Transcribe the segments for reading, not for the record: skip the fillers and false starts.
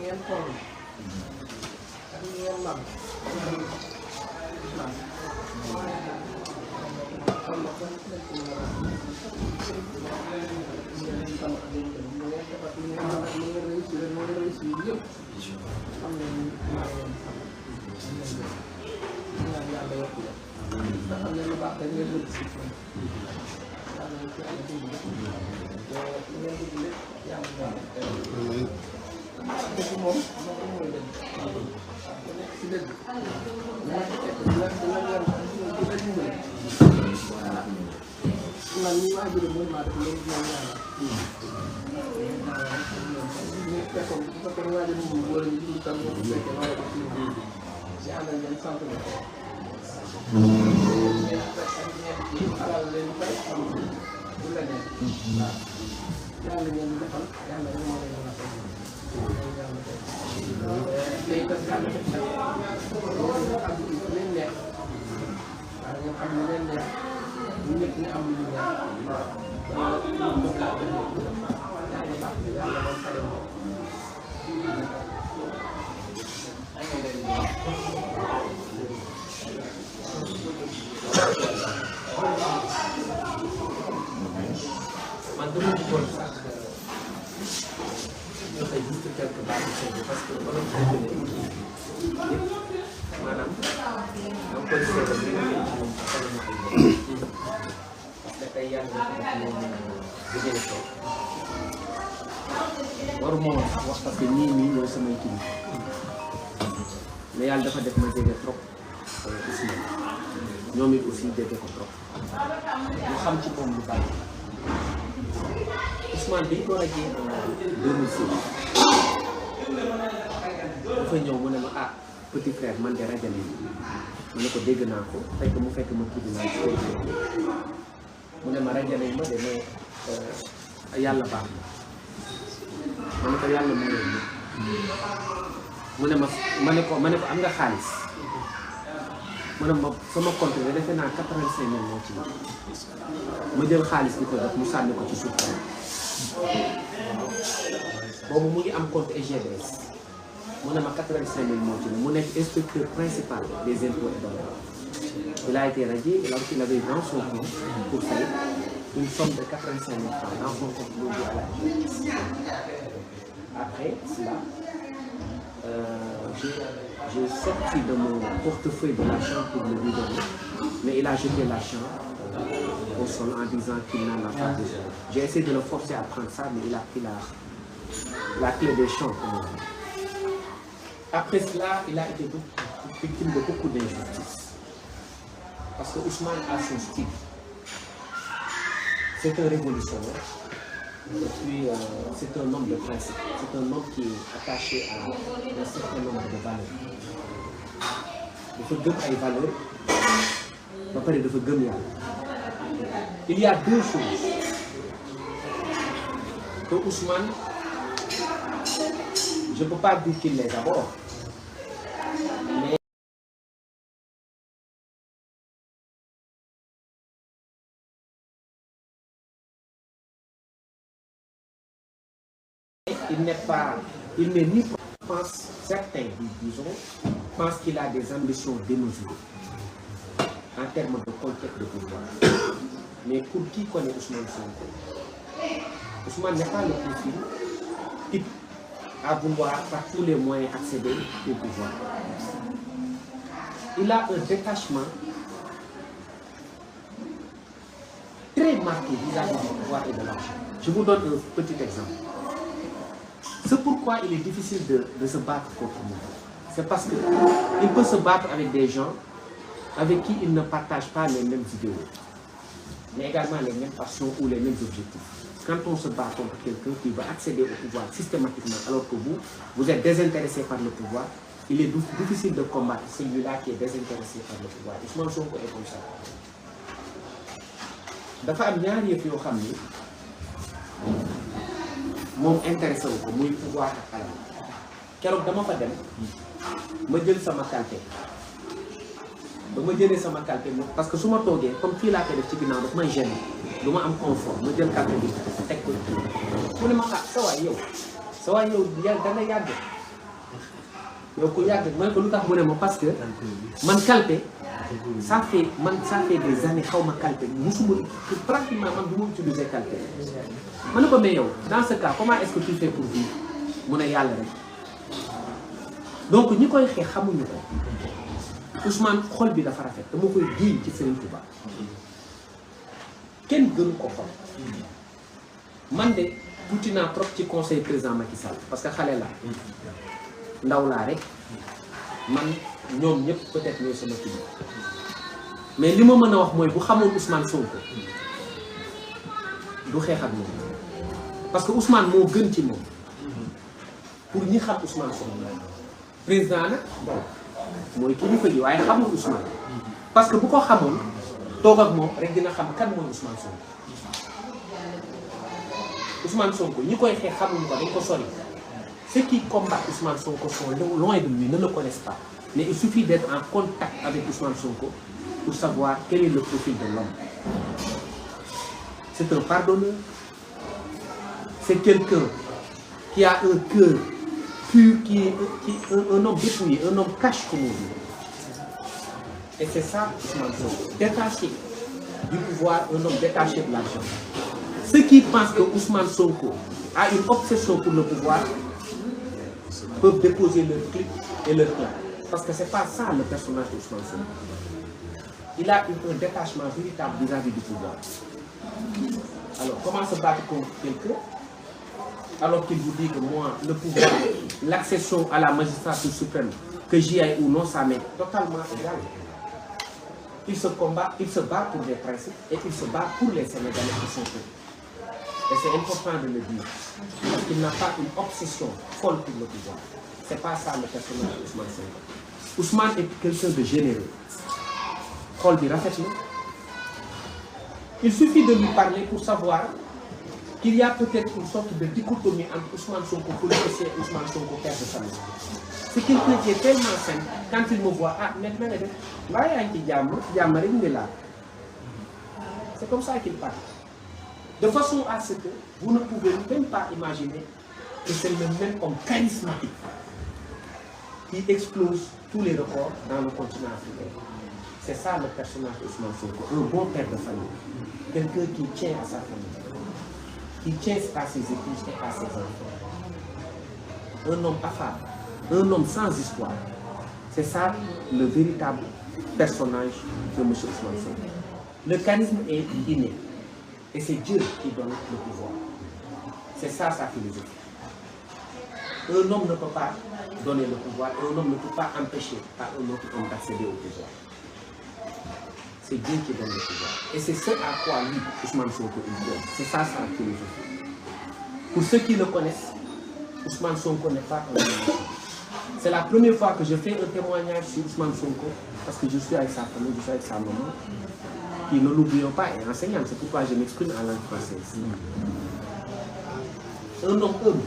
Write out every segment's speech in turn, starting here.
ngeen toll ak ni ngeen man waruma wax parce que ñii ñooy samay kilifa mais yàlla dafa def ma jege trop aussi ñoom it aussi jege ko trop ñu xam ci moom lu bari Ousmane bi ñu ko rajee en 2006 dafa ñëw mu ne ma ah petit frère man de rajo ma ne ko dégg naa ko fekk mu fekk ma tribunal mu ne ma rajo nañ ma de mais yàlla baax na ma ne ko yàlla mu ngi mu ne ma ne ko am nga xaalis mu ne ma sama compte bi defe naa 85 000 moo ci ma jël xaalis bi ko def mu sànni ko ci suuf boobu mu ngi am compte EGDS mu ne ma 85 000 moo ci mu nekk inspecteur principal des impôts et domaines. Il a été radié et lorsqu'il avait dans son compte pour ça une somme de 85 000 francs dans son compte logé à la justice. Après cela, j'ai sorti de mon portefeuille de l'argent pour le lui donner, mais il a jeté l'argent au sol en disant qu'il n'en a pas besoin. J'ai essayé de le forcer à prendre ça, mais il a pris la clé des champs. Après cela, il a été victime de beaucoup d'injustices. Parce que Ousmane a son style. C'est un révolutionnaire. Et puis, c'est un homme de principe. C'est un homme qui est attaché à un certain nombre de valeurs. Il faut gagner des valeurs. Il faut gagner. Il y a deux choses que Ousmane, je ne peux pas dire qu'il les aborde. Mais il n'est ni pense, certains disons, pensent qu'il a des ambitions démesurées en termes de conquête de pouvoir. Mais pour qui connaît Ousmane Sonko, Ousmane n'est pas le profil type à vouloir par tous les moyens accéder au pouvoir. Il a un détachement très marqué vis-à-vis du pouvoir et de l'argent. Je vous donne un petit exemple. C'est pourquoi il est difficile de se battre contre nous. C'est parce qu'il peut se battre avec des gens avec qui il ne partage pas les mêmes idéaux, mais également les mêmes passions ou les mêmes objectifs. Quand on se bat contre quelqu'un qui veut accéder au pouvoir systématiquement, alors que vous êtes désintéressé par le pouvoir, il est difficile de combattre celui-là qui est désintéressé par le pouvoir. Ousmane Sonko est comme ça. Dafa am ñaar yëf yoo xam ni moom intéressé wu ko muy pouvoir ak alal. Keroog dama fa dem ma jël sama kalpe ba ma jëlee sama kalpe parce que su ma toogee comme fii laa koy def ci ginnaaw daf may gêner du ma am confort ma jël kalpe bi teg ko mu ne ma ah sa waay yow da nga yàgg yow ku yàgg man ko lu tax mu ne ma parce que man kalpe ça fait des années xaw ma kalpe musuma pratiquement man du ma utiliser kalpe ma ne ko mais yow dans ce cas comment est-ce que tu fais pour vivre mu ne yàlla rek donc ñi koy xeex xamuñu ko Ousmane xol bi dafa rafet dama koy diiñ ci Serigne Touba kenn gënu ko xol man de tuuti naa trop ci conseil président Macky Sall parce que xale la ndaw laa rek man ñoom ñëpp peut-être ñooy sama kii mais li ma mën a wax mooy bu xamoon Ousmane Sonko du xeex ak moom parce que Ousmane moo gën ci moom pour ñi xam Ousmane Sonko président nag bon mooy kilifa gi waaye xamul Ousmane parce que bu ko xamoon toog ak moom rek dina xam kan mooy Ousmane Sonko Ousmane Sonko ñi koy xeex xamuñu ko dañ ko sori ceux qui combattent Ousmane Sonko sont loin de lui, ne le connaissent pas. Mais il suffit d'être en contact avec Ousmane Sonko pour savoir quel est le profil de l'homme. C'est un pardonneur. C'est quelqu'un qui a un cœur pur, qui est un homme dépouillé, un homme cash comme on dit. Et c'est ça Ousmane Sonko. Détaché du pouvoir, un homme détaché de l'argent. Ceux qui pensent que Ousmane Sonko a une obsession pour le pouvoir peuvent déposer leur clip et leur clan. Parce que c'est pas ça le personnage d'Ousmane Sonko. Il a un détachement véritable vis-à-vis du pouvoir. Alors, comment se battre contre quelqu'un alors qu'il vous dit que moi, le pouvoir, l'accession à la magistrature suprême, que j'y aille ou non, ça m'est totalement égal. Il se combat, il se bat pour des principes et il se bat pour les Sénégalais qui sont eux. Et c'est important de le dire. Parce qu'il n'a pas une obsession folle pour le pouvoir. C'est pas ça le personnage d'Ousmane Sonko. Ousmane est quelqu'un de généreux. Xol bi rafet na. Il suffit de lui parler pour savoir qu'il y a peut-être une sorte de dichotomie entre Ousmane Sonko policier et Ousmane Sonko père de famille. C'est quelqu'un qui est tellement simple. Quand il me voit, ah, maintenant, c'est comme ça qu'il parle. De façon à ce que vous ne pouvez même pas imaginer que c'est le même homme charismatique qui explose tous les records dans le continent africain. C'est ça le personnage d'Ousmane Sonko, un bon père de famille, quelqu'un qui tient à sa famille, qui tient à ses épouses et à ses enfants. Un homme affable, un homme sans histoire. C'est ça le véritable personnage de M. Ousmane Sonko. Le charisme est inné. Et c'est Dieu qui donne le pouvoir. C'est ça sa philosophie. Un homme ne peut pas donner le pouvoir, un homme ne peut pas empêcher à un autre homme d'accéder au pouvoir. C'est Dieu qui donne le pouvoir. Et c'est ce à quoi lui, Ousmane Sonko, il donne. C'est ça sa philosophie. Pour ceux qui le connaissent, Ousmane Sonko n'est pas un homme. C'est la première fois que je fais un témoignage sur Ousmane Sonko, parce que je suis avec sa famille, je suis avec sa maman, qui, ne l'oublions pas, est enseignante. C'est pourquoi je m'exprime en langue française. Un homme humble.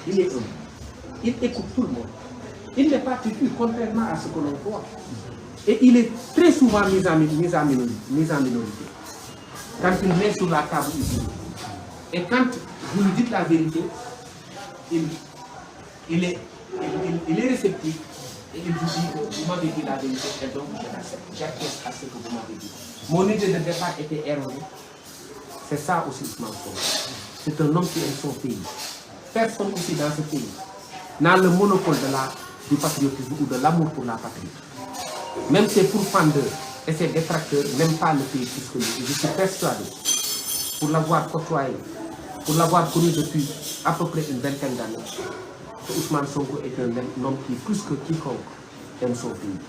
Il est humble. Il écoute tout le monde. Il n'est pas têtu, contrairement à ce que l'on croit. Et il est très souvent mis en minorité. Quand il met sur la table ici. Et quand vous lui dites la vérité, il est réceptif. Et il vous dit que vous m'avez dit la vérité et donc je l'accepte. J'acquiesce à ce que vous m'avez dit. Mon idée de départ était erronée. C'est ça aussi Ousmane Sonko. C'est un homme qui aime son pays. Personne ici dans ce pays n'a le monopole du patriotisme ou de l'amour pour la patrie. Même ses pourfendeurs et ses détracteurs n'aiment pas le pays plus que lui. Je suis persuadé, pour l'avoir côtoyé, pour l'avoir connu depuis à peu près une vingtaine d'années, Ousmane Sonko est un homme qui, plus que quiconque, aime son pays.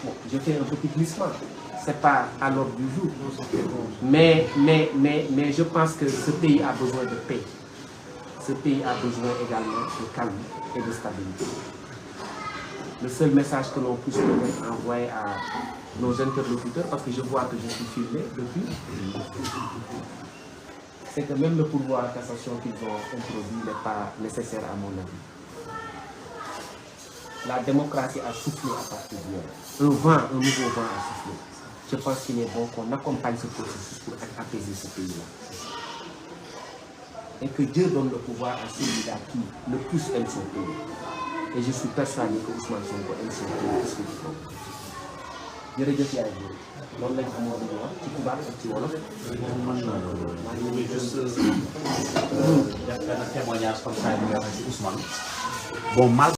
Bon, j'ai fait un petit glissement. Ce n'est pas à l'ordre du jour. Mais je pense que ce pays a besoin de paix. Ce pays a besoin également de calme et de stabilité. Le seul message que l'on puisse envoyer à nos interlocuteurs, parce que je vois que je suis filmé depuis, c'est que même le pouvoir de cassation qu'ils ont introduit n'est pas nécessaire à mon avis. La démocratie a soufflé à partir d'hier. Un nouveau vent a soufflé. Je pense qu'il est bon qu'on accompagne ce processus pour apaiser ce pays-là. et que Dieu donne le pouvoir à celui-là qui le plus aime son pays. Et je suis persuadé que Ousmane Sonko aime son pays plus que tout. jërëjëf yaay boobu loolu lañ amoon lu ñu wax ci tubaab ak ci wolof. man juste def benn témoignage comme ça ñu wax ci Ousmane. Bon, mal